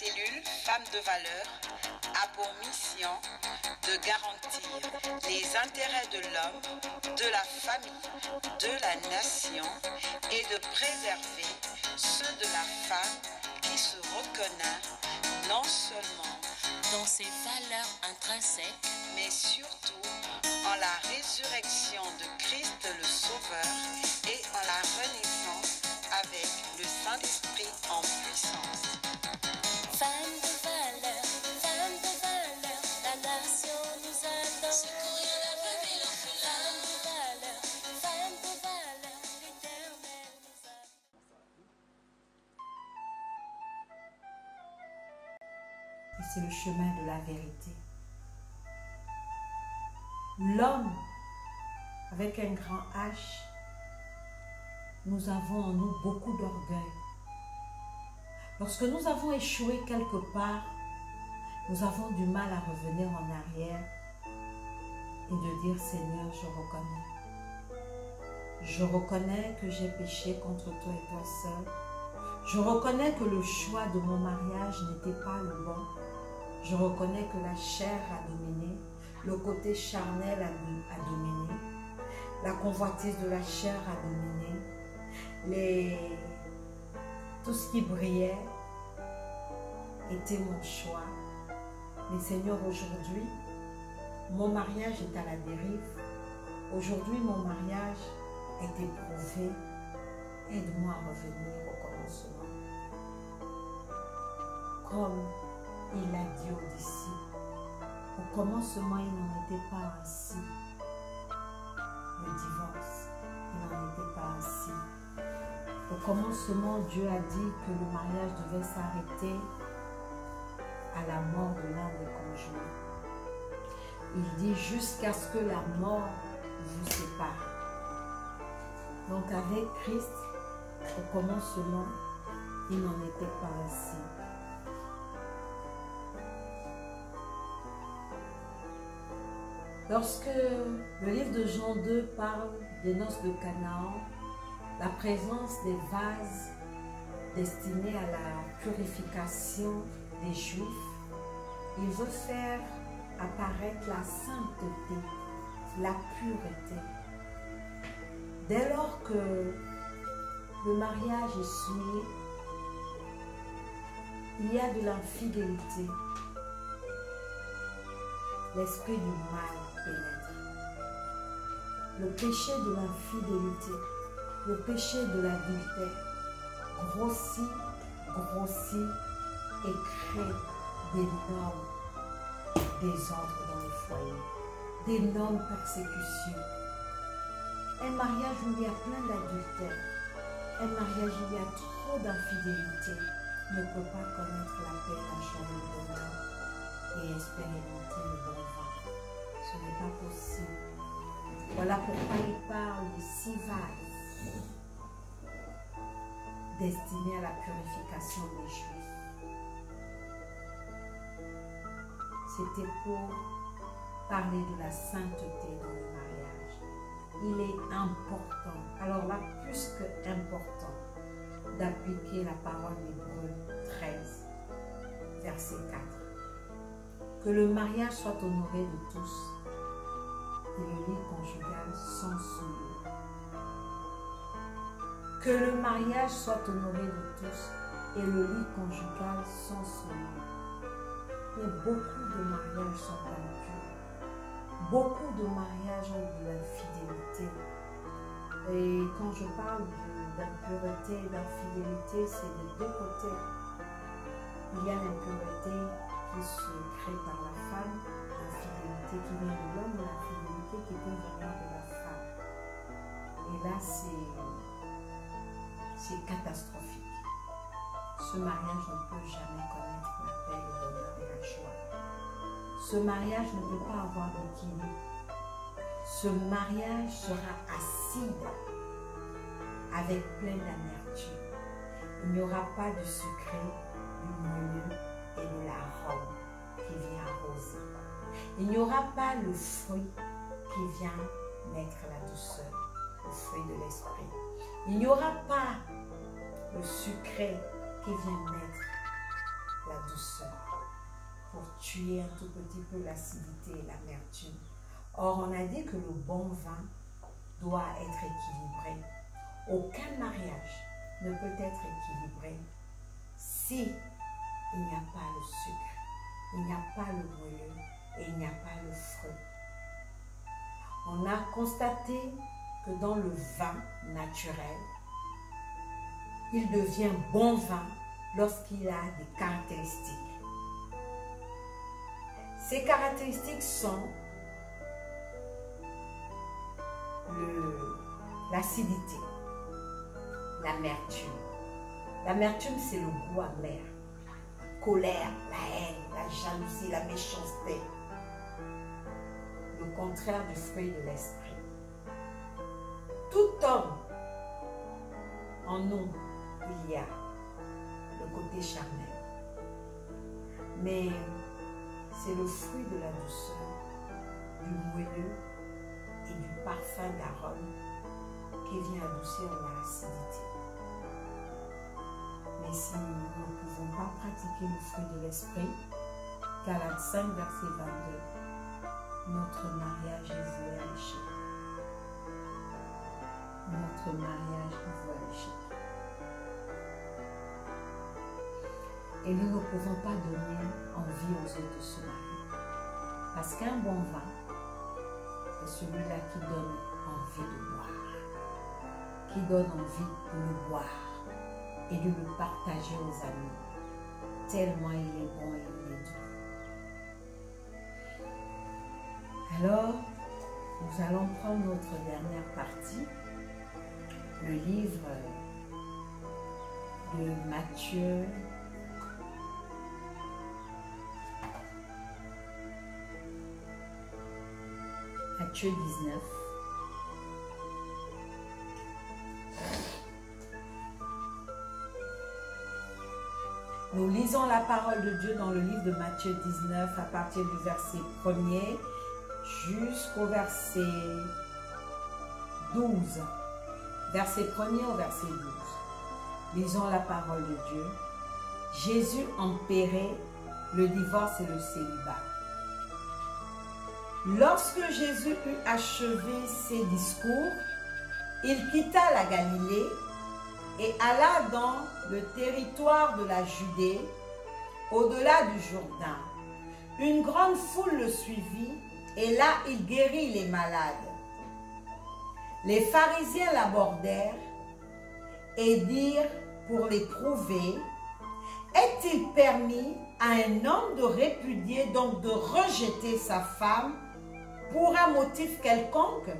cellule Femmes de valeur a pour mission de garantir les intérêts de l'homme, de la famille, de la nation et de préserver ceux de la femme qui se reconnaît non seulement dans ses valeurs intrinsèques, mais surtout en la résurrection de Christ le Sauveur et en la renaissance avec le Saint-Esprit en puissance. Femmes de valeur, la nation nous adore. Secourir la veuve et l'orphelin. Femmes de valeur, l'Éternel nous adore. Et c'est le chemin de la vérité. L'homme, avec un grand H, nous avons en nous beaucoup d'orgueil. Lorsque nous avons échoué quelque part, nous avons du mal à revenir en arrière et de dire, Seigneur, je reconnais. Je reconnais que j'ai péché contre toi et toi seul. Je reconnais que le choix de mon mariage n'était pas le bon. Je reconnais que la chair a dominé, le côté charnel a dominé, la convoitise de la chair a dominé, tout ce qui brillait était mon choix. Mais Seigneur, aujourd'hui, mon mariage est à la dérive. Aujourd'hui, mon mariage est éprouvé. Aide-moi à revenir au commencement. Comme il a dit aux disciples, au commencement, il n'en était pas ainsi. Le divorce, il n'en était pas ainsi. Au commencement, Dieu a dit que le mariage devait s'arrêter à la mort de l'un des conjoints. Il dit jusqu'à ce que la mort vous sépare. Donc avec Christ, au commencement, il n'en était pas ainsi. Lorsque le livre de Jean 2 parle des noces de Canaan, la présence des vases destinés à la purification des Juifs, il veut faire apparaître la sainteté, la pureté. Dès lors que le mariage est souillé, il y a de l'infidélité. L'esprit du mal pénètre. Le péché de l'infidélité, le péché de l'adultère grossit et crée d'énormes désordres dans les foyers, d'énormes persécutions. Un mariage où il y a plein d'adultère, un mariage où il y a trop d'infidélité ne peut pas connaître la paix, la joie, le bonheur et expérimenter le bon vin. Ce n'est pas possible. Voilà pourquoi il parle de 6 vases destinés à la purification des Juifs. C'était pour parler de la sainteté dans le mariage. Il est important, alors là plus que important, d'appliquer la parole d'Hébreux 13, verset 4. Que le mariage soit honoré de tous et le lit conjugal sans souillure. Que le mariage soit honoré de tous et le lit conjugal sans souillure. Mais beaucoup de mariages sont impurs. Beaucoup de mariages ont de l'infidélité. Et quand je parle d'impureté et d'infidélité, c'est de deux côtés. Il y a l'impureté qui se crée par la femme, l'infidélité qui vient de l'homme, et l'infidélité qui peut venir de la femme. Et là, c'est catastrophique. Ce mariage ne peut jamais connaître la paix, le bonheur et la joie. Ce mariage ne peut pas avoir d'équilibre. Ce mariage sera acide avec plein d'amertume. Il n'y aura pas de sucré, du moelleux et de l'arôme qui vient arroser. Il n'y aura pas le fruit qui vient mettre la douceur, le fruit de l'esprit. Il n'y aura pas le sucré qui vient mettre la douceur, pour tuer un tout petit peu l'acidité et l'amertume. Or, on a dit que le bon vin doit être équilibré. Aucun mariage ne peut être équilibré si il n'y a pas le sucre, il n'y a pas le moelleux et il n'y a pas le fruit. On a constaté que dans le vin naturel, il devient bon vin lorsqu'il a des caractéristiques. Ces caractéristiques sont l'acidité, l'amertume. L'amertume, c'est le goût amer. La colère, la haine, la jalousie, la méchanceté. Le contraire du fruit de l'esprit. Tout homme, en nous, il y a le côté charnel. Mais c'est le fruit de la douceur, du moelleux et du parfum d'arôme qui vient adoucir l'acidité. Mais si nous ne pouvons pas pratiquer le fruit de l'esprit, Galates 5, verset 22, notre mariage est voué à l'échec. Notre mariage est voué à l'échec. Et nous ne pouvons pas donner envie aux autres de se marier. Parce qu'un bon vin, c'est celui-là qui donne envie de boire, qui donne envie de le boire et de le partager aux amis, tellement il est bon et il est doux. Alors, nous allons prendre notre dernière partie, le livre de Matthieu. Matthieu 19. Nous lisons la parole de Dieu dans le livre de Matthieu 19 à partir du verset 1er jusqu'au verset 12. Verset 1er au verset 12. Lisons la parole de Dieu. Jésus empérait le divorce et le célibat. Lorsque Jésus eut achevé ses discours, il quitta la Galilée et alla dans le territoire de la Judée, au-delà du Jourdain. Une grande foule le suivit et là il guérit les malades. Les pharisiens l'abordèrent et dirent pour l'éprouver, est-il permis à un homme de répudier, donc de rejeter sa femme, pour un motif quelconque?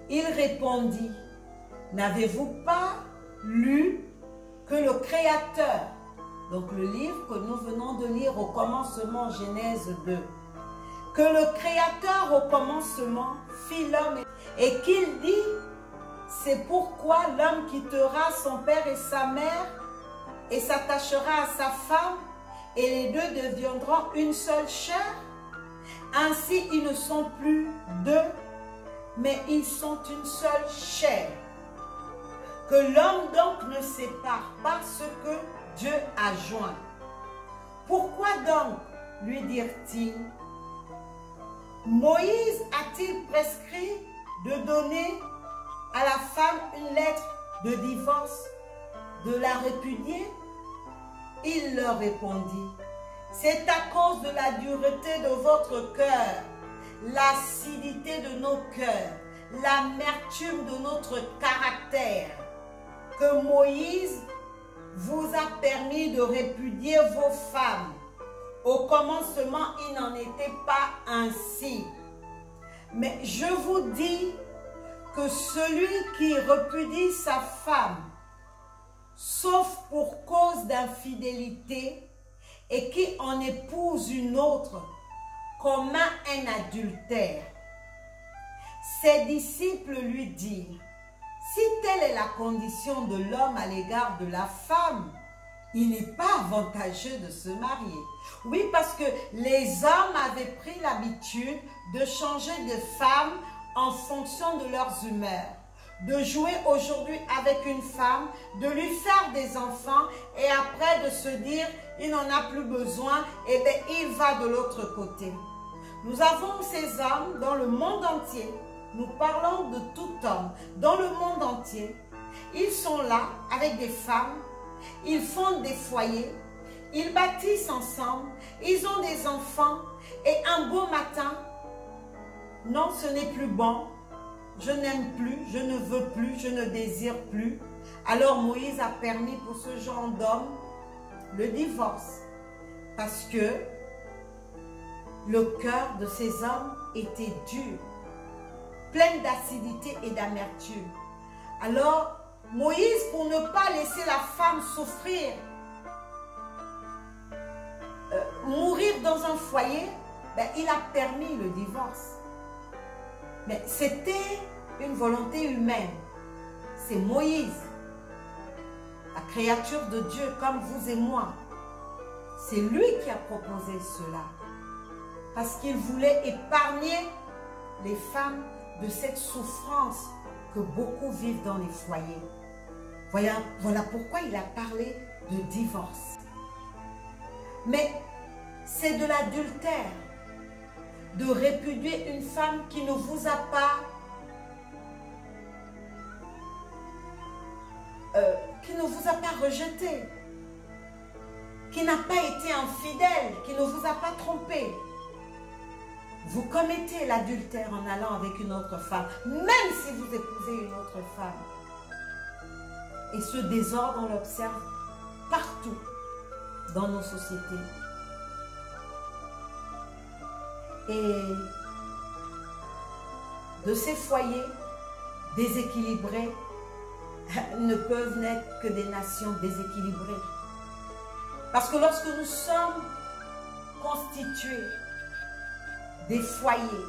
Il répondit, n'avez-vous pas lu que le Créateur, donc le livre que nous venons de lire au commencement, Genèse 2, que le Créateur au commencement fit l'homme et qu'il dit, c'est pourquoi l'homme quittera son père et sa mère et s'attachera à sa femme et les deux deviendront une seule chair. Ainsi, ils ne sont plus deux, mais ils sont une seule chair. Que l'homme donc ne sépare pas ce que Dieu a joint. Pourquoi donc, lui dirent-ils, Moïse a-t-il prescrit de donner à la femme une lettre de divorce, de la répudier? Il leur répondit, c'est à cause de la dureté de votre cœur, l'acidité de nos cœurs, l'amertume de notre caractère, que Moïse vous a permis de répudier vos femmes. Au commencement, il n'en était pas ainsi. Mais je vous dis que celui qui repudie sa femme, sauf pour cause d'infidélité, et qui en épouse une autre, commet un adultère. Ses disciples lui dirent, si telle est la condition de l'homme à l'égard de la femme, il n'est pas avantageux de se marier. Oui, parce que les hommes avaient pris l'habitude de changer de femme en fonction de leurs humeurs. de jouer aujourd'hui avec une femme, de lui faire des enfants et après de se dire, il n'en a plus besoin, et bien il va de l'autre côté. Nous avons ces hommes dans le monde entier, nous parlons de tout homme, dans le monde entier. Ils sont là avec des femmes, ils fondent des foyers, ils bâtissent ensemble, ils ont des enfants et un beau matin, non, ce n'est plus bon, je n'aime plus, je ne veux plus, je ne désire plus. Alors Moïse a permis pour ce genre d'homme le divorce parce que le cœur de ces hommes était dur, plein d'acidité et d'amertume. Alors Moïse, pour ne pas laisser la femme souffrir, mourir dans un foyer, ben, il a permis le divorce. Mais c'était une volonté humaine. C'est Moïse, la créature de Dieu comme vous et moi. C'est lui qui a proposé cela. Parce qu'il voulait épargner les femmes de cette souffrance que beaucoup vivent dans les foyers. Voilà pourquoi il a parlé de divorce. Mais c'est de l'adultère, de répudier une femme qui ne vous a pas rejeté, qui n'a pas été infidèle, qui ne vous a pas trompé. Vous commettez l'adultère en allant avec une autre femme, même si vous épousez une autre femme. Et ce désordre, on l'observe partout dans nos sociétés. Et de ces foyers déséquilibrés ne peuvent naître que des nations déséquilibrées. Parce que lorsque nous sommes constitués des foyers,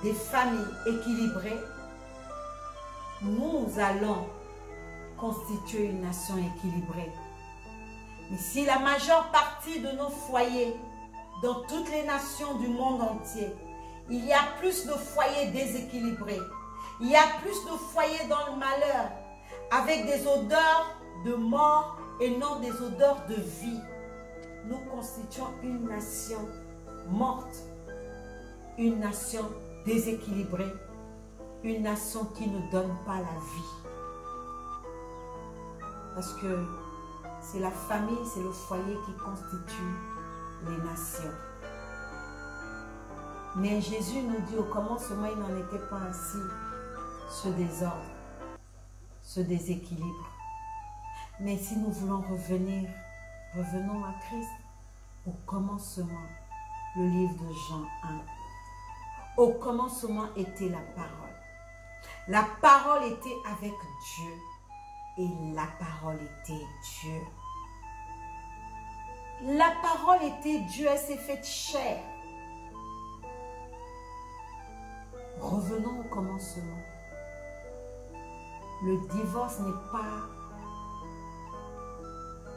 des familles équilibrées, nous allons constituer une nation équilibrée. Mais si la majeure partie de nos foyers, dans toutes les nations du monde entier, il y a plus de foyers déséquilibrés, il y a plus de foyers dans le malheur, avec des odeurs de mort et non des odeurs de vie, nous constituons une nation morte, une nation déséquilibrée, une nation qui ne donne pas la vie. Parce que c'est la famille, c'est le foyer qui constitue les nations. Mais Jésus nous dit au commencement, il n'en était pas ainsi, ce désordre, ce déséquilibre. Mais si nous voulons revenir, revenons à Christ. Au commencement, le livre de Jean 1. Au commencement était la parole. La parole était avec Dieu et la parole était Dieu. La parole était Dieu, elle s'est faite chair. Revenons au commencement. Le divorce n'est pas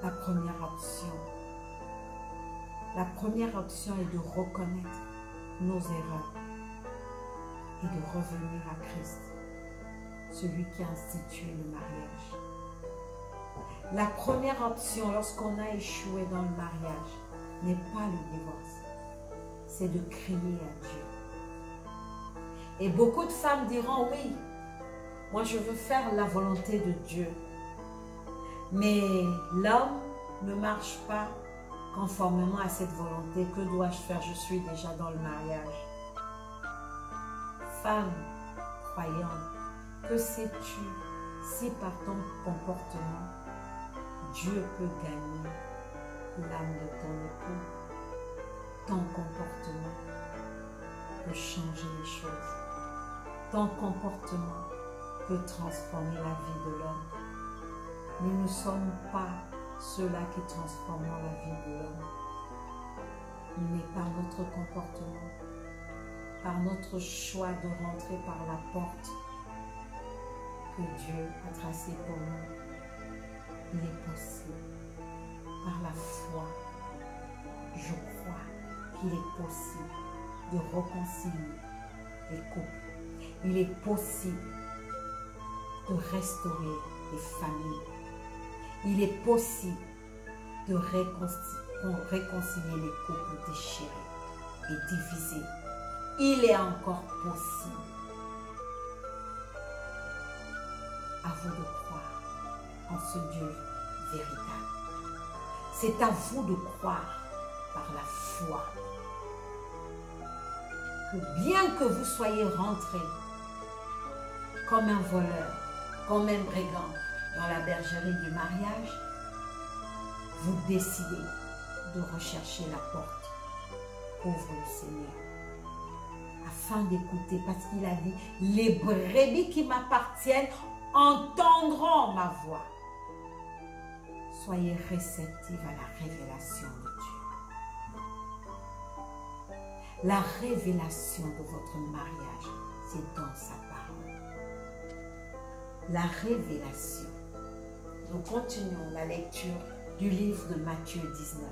la première option. La première option est de reconnaître nos erreurs et de revenir à Christ, celui qui a institué le mariage. La première option lorsqu'on a échoué dans le mariage n'est pas le divorce, c'est de crier à Dieu. Et beaucoup de femmes diront oui, moi je veux faire la volonté de Dieu. Mais l'homme ne marche pas conformément à cette volonté. Que dois-je faire? Je suis déjà dans le mariage. Femme croyante, que sais-tu si par ton comportement, Dieu peut gagner l'âme de ton époux? Ton comportement peut changer les choses. Ton comportement peut transformer la vie de l'homme. Nous ne sommes pas ceux-là qui transforment la vie de l'homme. Mais par notre comportement, par notre choix de rentrer par la porte que Dieu a tracée pour nous, il est possible. Par la foi, je crois qu'il est possible de réconcilier les couples. Il est possible de restaurer les familles. Il est possible de réconcilier les couples déchirés et divisés. Il est encore possible. À vous de croire en ce Dieu véritable. C'est à vous de croire par la foi que bien que vous soyez rentré comme un voleur, comme un brigand dans la bergerie du mariage, vous décidez de rechercher la porte qu'ouvre le Seigneur afin d'écouter, parce qu'il a dit, les brebis qui m'appartiennent entendront ma voix. Soyez réceptifs à la révélation de Dieu. La révélation de votre mariage, c'est dans sa parole. La révélation. Nous continuons la lecture du livre de Matthieu 19.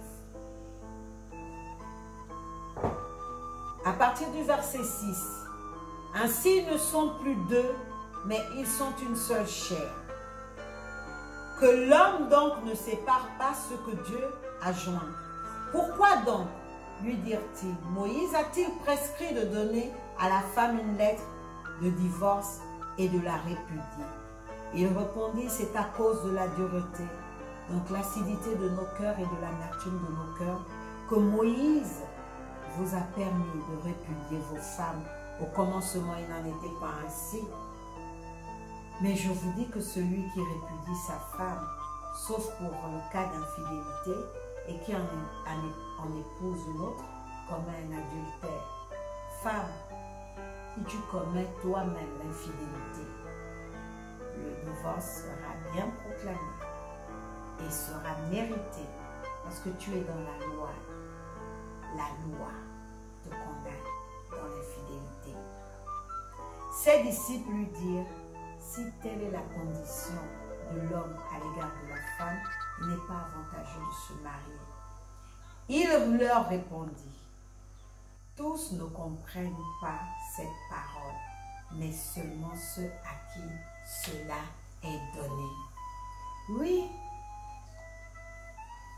À partir du verset 6. Ainsi, ils ne sont plus deux, mais ils sont une seule chair. Que l'homme donc ne sépare pas ce que Dieu a joint. Pourquoi donc, lui dirent-ils, Moïse a-t-il prescrit de donner à la femme une lettre de divorce et de la répudier? Il répondit, c'est à cause de la dureté, donc l'acidité de nos cœurs et de l'amertume de nos cœurs, que Moïse vous a permis de répudier vos femmes. Au commencement, il n'en était pas ainsi. Mais je vous dis que celui qui répudie sa femme, sauf pour le cas d'infidélité, et qui en épouse une autre, commet un adultère. Femme, si tu commets toi-même l'infidélité, le divorce sera bien proclamé et sera mérité parce que tu es dans la loi. La loi te condamne dans l'infidélité. Ses disciples lui dirent, si telle est la condition de l'homme à l'égard de la femme, il n'est pas avantageux de se marier. Il leur répondit, tous ne comprennent pas cette parole, mais seulement ceux à qui cela est donné. Oui,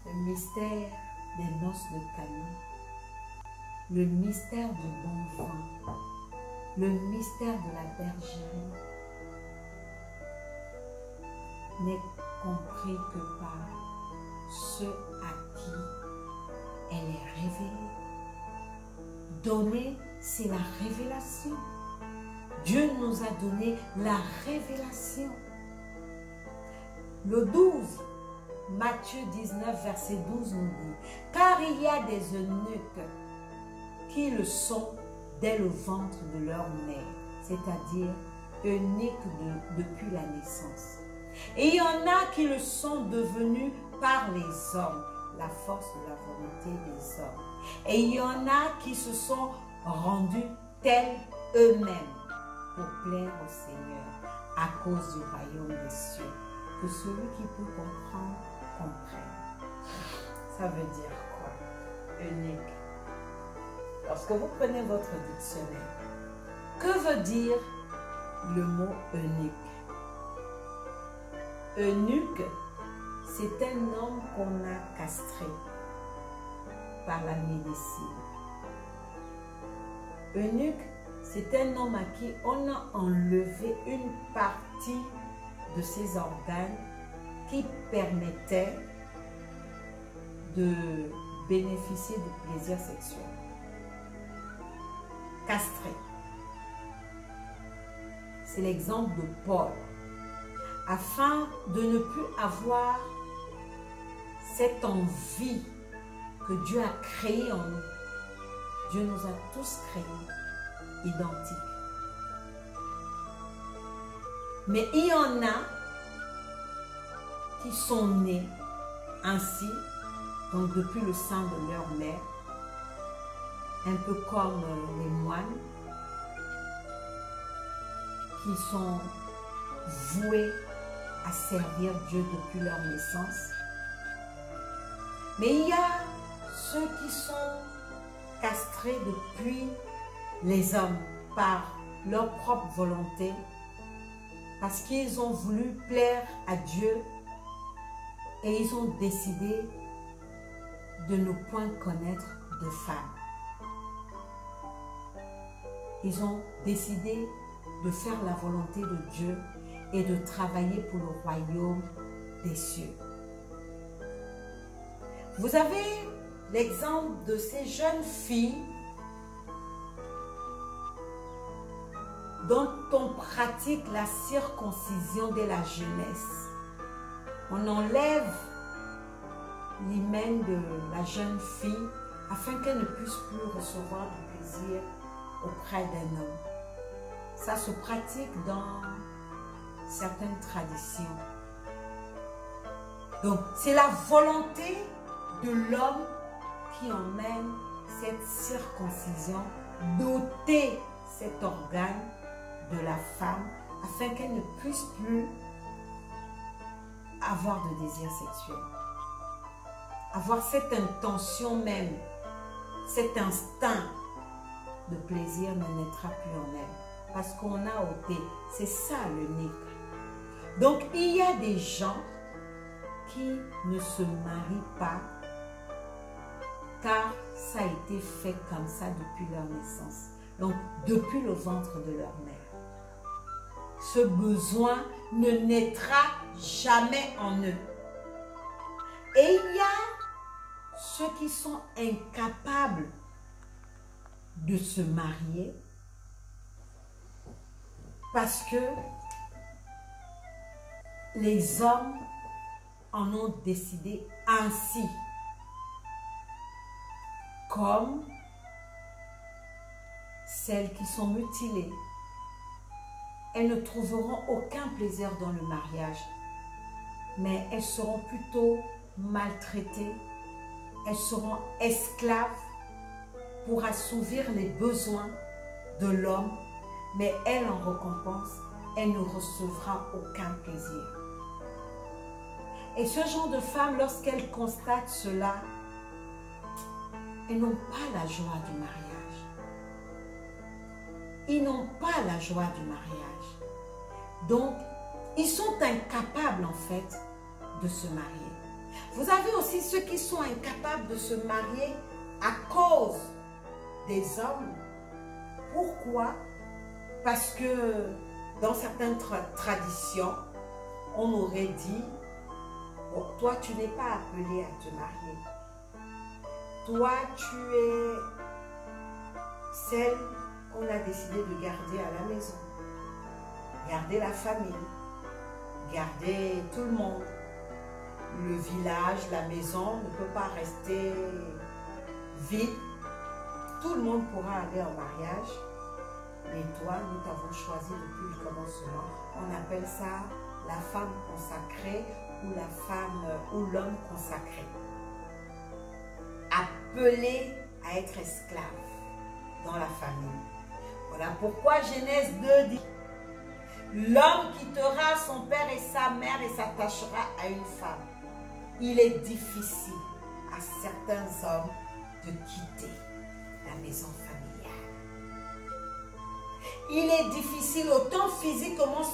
le mystère des noces de Cana, le mystère du bon vin, le mystère de la bergerie n'est compris que par ceux à qui elle est révélée. Donner, c'est la révélation. Dieu nous a donné la révélation. Le 12, Matthieu 19, verset 12 nous dit, « Car il y a des eunuques qui le sont dès le ventre de leur mère, c'est-à-dire eunuques depuis la naissance. Et il y en a qui le sont devenus par les hommes, la force de la volonté des hommes. Et il y en a qui se sont rendus tels eux-mêmes pour plaire au Seigneur à cause du royaume des cieux. Que celui qui peut comprendre, comprenne. » Ça veut dire quoi? Eunuque. Lorsque vous prenez votre dictionnaire, que veut dire le mot eunuque? Eunuque, c'est un homme qu'on a castré par la médecine. Eunuque, c'est un homme à qui on a enlevé une partie de ses organes qui permettait de bénéficier du plaisir sexuel. Castré. C'est l'exemple de Paul. Afin de ne plus avoir cette envie que Dieu a créée en nous. Dieu nous a tous créés identiques. Mais il y en a qui sont nés ainsi, donc depuis le sein de leur mère, un peu comme les moines, qui sont voués à servir Dieu depuis leur naissance. Mais il y a ceux qui sont castrés depuis les hommes par leur propre volonté parce qu'ils ont voulu plaire à Dieu et ils ont décidé de ne point connaître de femme. Ils ont décidé de faire la volonté de Dieu et de travailler pour le royaume des cieux. Vous avez l'exemple de ces jeunes filles dont on pratique la circoncision dès la jeunesse. On enlève l'hymen de la jeune fille afin qu'elle ne puisse plus recevoir du plaisir auprès d'un homme. Ça se pratique dans certaines traditions. Donc, c'est la volonté de l'homme qui emmène cette circoncision, doter cet organe de la femme afin qu'elle ne puisse plus avoir de désir sexuel. Avoir cette intention même, cet instinct de plaisir ne naîtra plus en elle. Parce qu'on a ôté, c'est ça le nick. Donc il y a des gens qui ne se marient pas car ça a été fait comme ça depuis leur naissance. Donc depuis le ventre de leur mère. Ce besoin ne naîtra jamais en eux. Et il y a ceux qui sont incapables de se marier parce que les hommes en ont décidé ainsi. Comme celles qui sont mutilées. Elles ne trouveront aucun plaisir dans le mariage, mais elles seront plutôt maltraitées, elles seront esclaves pour assouvir les besoins de l'homme, mais elle, en récompense, elle ne recevra aucun plaisir. Et ce genre de femmes, lorsqu'elles constatent cela, elles n'ont pas la joie du mariage. Ils n'ont pas la joie du mariage. Donc, ils sont incapables en fait de se marier. Vous avez aussi ceux qui sont incapables de se marier à cause des hommes. Pourquoi? Parce que dans certaines traditions, on aurait dit, bon, toi tu n'es pas appelé à te marier. Toi tu es celle qu'on a décidé de garder à la maison. Garder la famille, garder tout le monde. Le village, la maison ne peut pas rester vide. Tout le monde pourra aller en mariage. Mais toi, nous t'avons choisi depuis le commencement. On appelle ça la femme consacrée ou la femme ou l'homme consacré. Appelé à être esclave dans la famille. Voilà pourquoi Genèse 2 dit: l'homme quittera son père et sa mère et s'attachera à une femme. Il est difficile à certains hommes de quitter la maison familiale. Il est difficile autant physiquement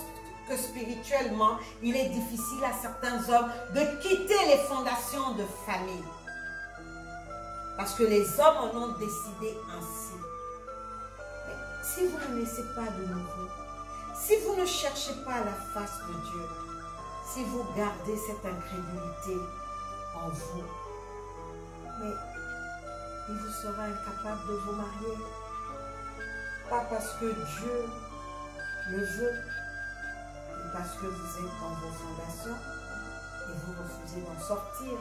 que spirituellement. Il est difficile à certains hommes de quitter les fondations de famille. Parce que les hommes en ont décidé ainsi. Mais si vous ne naissez pas de nouveau, si vous ne cherchez pas la face de Dieu, si vous gardez cette incrédulité en vous, mais il vous sera incapable de vous marier. Pas parce que Dieu le veut, mais parce que vous êtes dans vos fondations et vous refusez d'en sortir.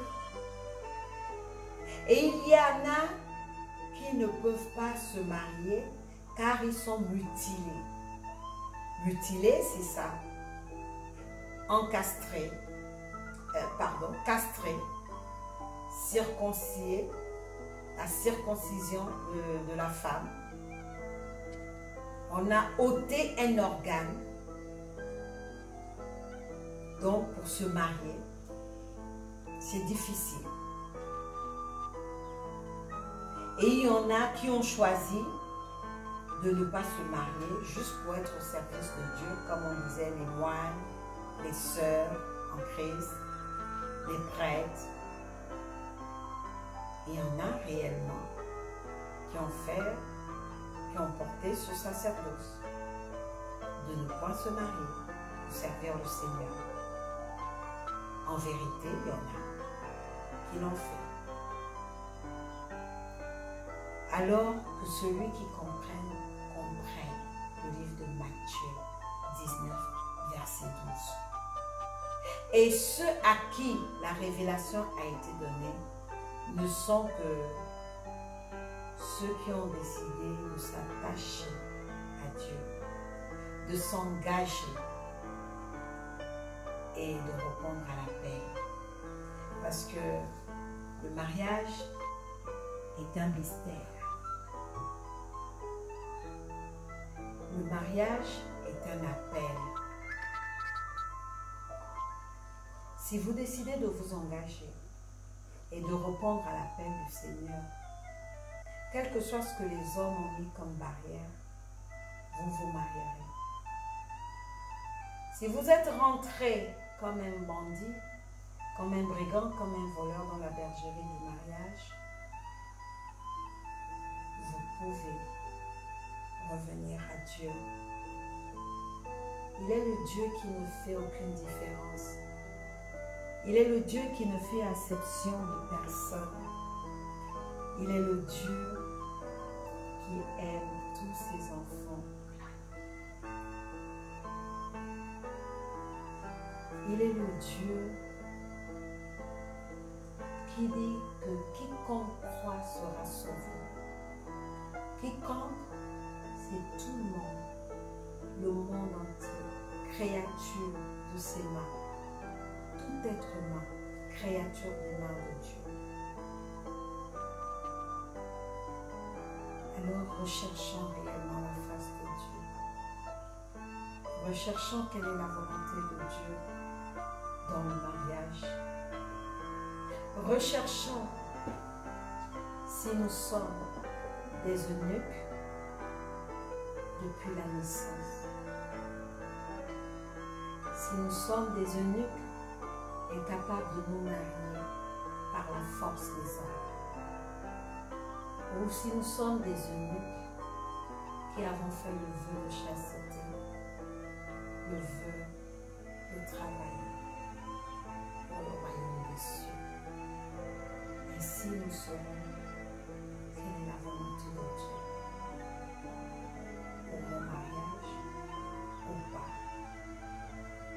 Et il y en a qui ne peuvent pas se marier car ils sont mutilés. Mutilés, c'est ça. Encastrés, castrés, circoncisés, la circoncision de la femme. On a ôté un organe. Donc, pour se marier, c'est difficile. Et il y en a qui ont choisi de ne pas se marier juste pour être au service de Dieu, comme on disait les moines, les sœurs en Christ, les prêtres. Il y en a réellement qui ont porté ce sacerdoce de ne pas se marier pour servir le Seigneur. En vérité, il y en a qui l'ont fait. Alors que celui qui comprenne le livre de Matthieu 19, verset 12. Et ceux à qui la révélation a été donnée ne sont que ceux qui ont décidé de s'attacher à Dieu, de s'engager et de répondre à l'appel. Parce que le mariage est un mystère. Le mariage est un appel. Si vous décidez de vous engager et de répondre à l'appel du Seigneur, quel que soit ce que les hommes ont mis comme barrière, vous vous marierez. Si vous êtes rentré comme un bandit, comme un brigand, comme un voleur dans la bergerie du mariage, vous pouvez revenir à Dieu. Il est le Dieu qui ne fait aucune différence. Il est le Dieu qui ne fait exception de personne. Il est le Dieu qui aime tous ses enfants. Il est le Dieu qui dit que quiconque croit sera sauvé. Quiconque, c'est tout le monde entier, créature de ses mains. Tout être humain, créature des mains de Dieu. Alors recherchons réellement la face de Dieu. Recherchons quelle est la volonté de Dieu dans le mariage. Recherchons si nous sommes des eunuques depuis la naissance. Si nous sommes des eunuques incapables de nous marier par la force des hommes. Ou si nous sommes des eunuques qui avons fait le vœu de chasteté, le vœu de travailler pour le royaume des cieux. Ainsi nous saurons quelle est la volonté de Dieu pour mon mariage ou pas.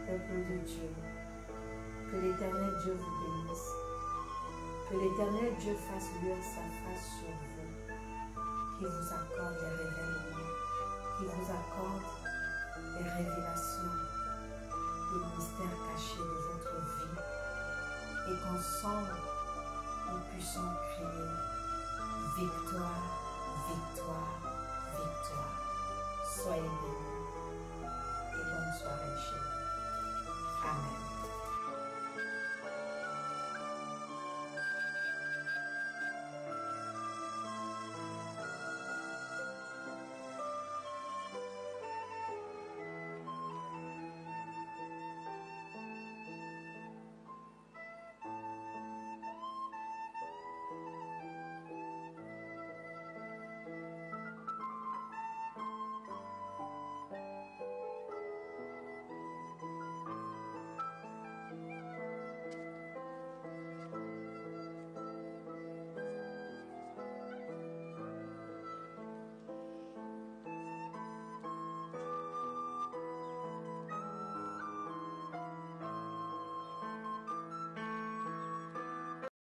Peuple de Dieu, que l'Éternel Dieu vous bénisse, que l'Éternel Dieu fasse luire sa face sur vous, qu'il vous accorde des révélations, qu'il vous accorde des révélations, des mystères cachés de votre vie, et qu'ensemble nous puissions crier victoire, victoire, victoire. Soyez bénis et bonne soirée chez vous. Amen.